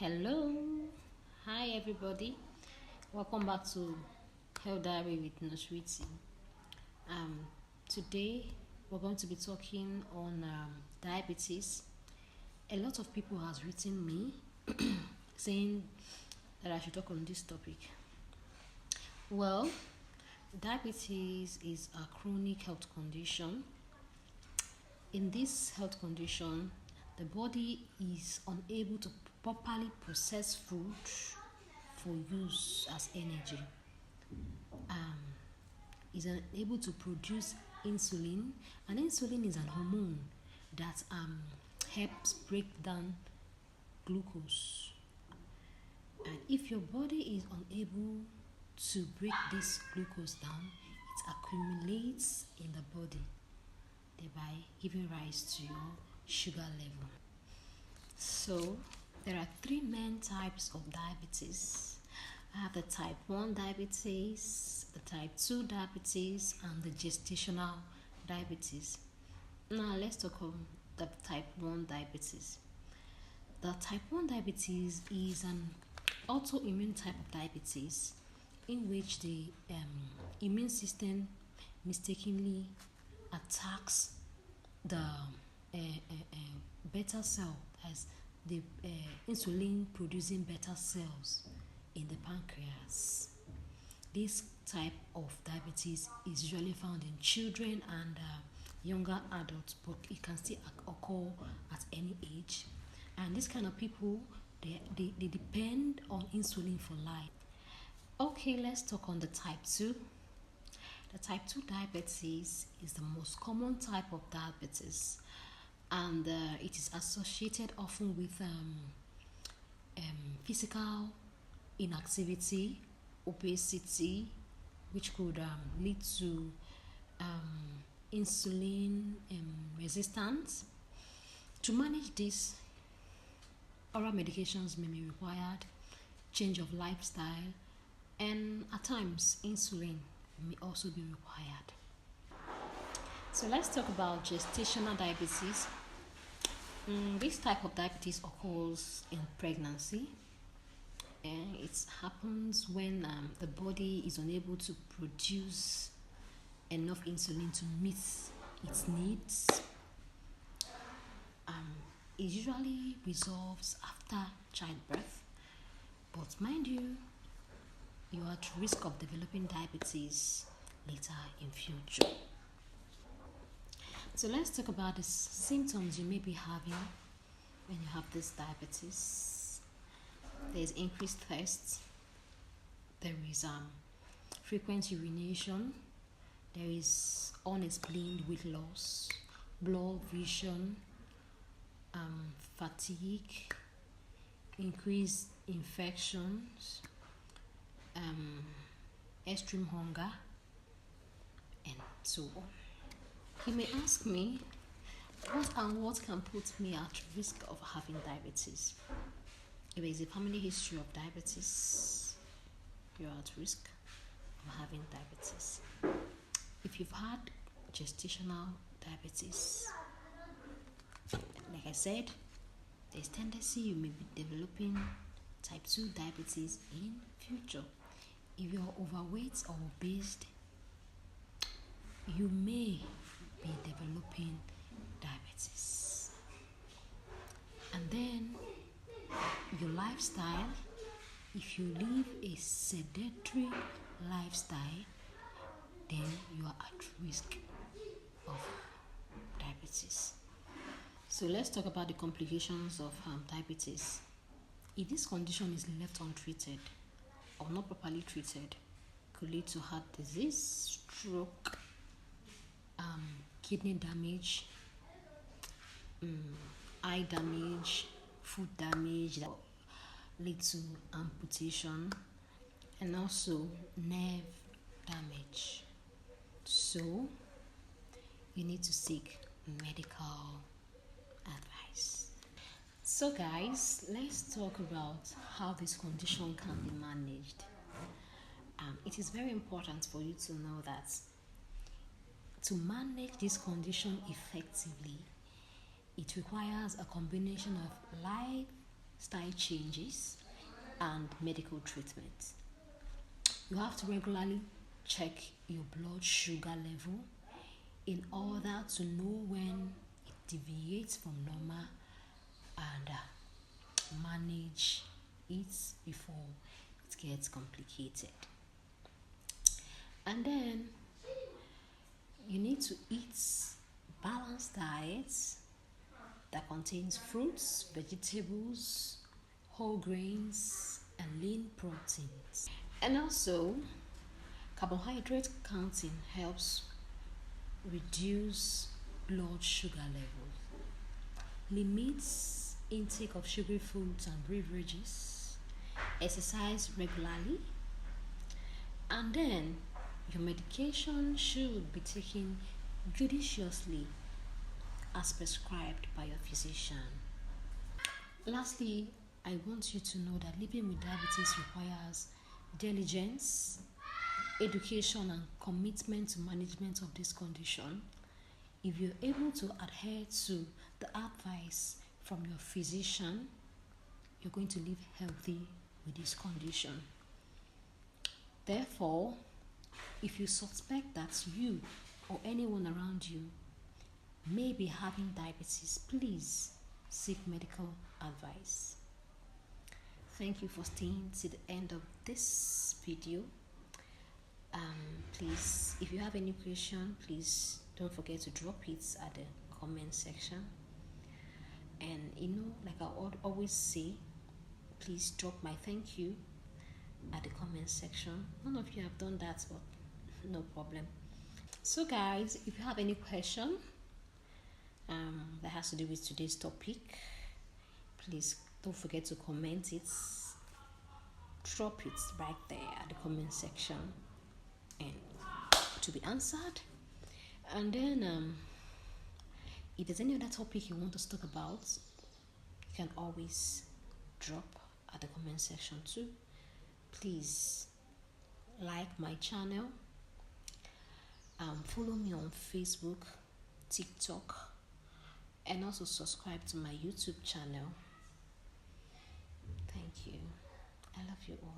Hello, hi everybody. Welcome back to Health Diary with Noswiti. Um, Today we're going to be talking on diabetes. A lot of people has written me saying that I should talk on this topic. Well, diabetes is a chronic health condition. In this health condition, the body is unable to properly process food for use as energy. Is unable to produce insulin, and insulin is an hormone that helps break down glucose. And if your body is unable to break this glucose down, it accumulates in the body, thereby giving rise to your sugar level. So there are three main types of diabetes. I have the type 1 diabetes, the type 2 diabetes, and the gestational diabetes. Now let's talk on the type 1 diabetes. The type 1 diabetes is an autoimmune type of diabetes in which the immune system mistakenly attacks the beta cell, as the insulin producing beta cells in the pancreas. This type of diabetes is usually found in children and younger adults, but it can still occur at any age. And this kind of people, they depend on insulin for life. Okay, let's talk on the type 2. The type 2 diabetes is the most common type of diabetes, and it is associated often with physical inactivity, obesity, which could lead to insulin resistance. To manage this, oral medications may be required, change of lifestyle, and at times insulin may also be required. So let's talk about gestational diabetes. This type of diabetes occurs in pregnancy, and it happens when the body is unable to produce enough insulin to meet its needs. It usually resolves after childbirth, but mind you, you are at risk of developing diabetes later in future. So let's talk about the symptoms you may be having when you have this diabetes. There is increased thirst. There is frequent urination. There is unexplained weight loss, blurred vision, fatigue, increased infections, extreme hunger, and so on. You may ask me, what can put me at risk of having diabetes? If there is a family history of diabetes, you're at risk of having diabetes. If you've had gestational diabetes, like I said, there's tendency you may be developing type 2 diabetes in future. If you're overweight or obese, you may be developing diabetes. And then your lifestyle, if you live a sedentary lifestyle, then you are at risk of diabetes. So let's talk about the complications of diabetes. If this condition is left untreated or not properly treated, could lead to heart disease, stroke, kidney damage, eye damage, foot damage that lead to amputation, and also nerve damage. So you need to seek medical advice. So guys, let's talk about how this condition can be managed. It is very important for you to know that to manage this condition effectively, it requires a combination of style changes, and medical treatment. You have to regularly check your blood sugar level in order to know when it deviates from normal and manage it before it gets complicated. And then you need to eat balanced diets that contains fruits, vegetables, whole grains, and lean proteins. And also, carbohydrate counting helps reduce blood sugar levels, limits intake of sugary foods and beverages, exercise regularly, and then your medication should be taken judiciously as prescribed by your physician. Lastly, I want you to know that living with diabetes requires diligence, education, and commitment to management of this condition. If you're able to adhere to the advice from your physician, you're going to live healthy with this condition. Therefore, if you suspect that you or anyone around you may be having diabetes, please seek medical advice. Thank you for staying to the end of this video. Please, if you have any question, please don't forget to drop it at the comment section. And like I always say, please drop my thank you at the comment section. None of you have done that, but no problem. So guys, if you have any question that has to do with today's topic, please don't forget to comment it. Drop it right there at the comment section and to be answered. And then if there's any other topic you want us to talk about, you can always drop at the comment section too. Please like my channel, follow me on Facebook, TikTok, and also subscribe to my YouTube channel. Thank you. I love you all.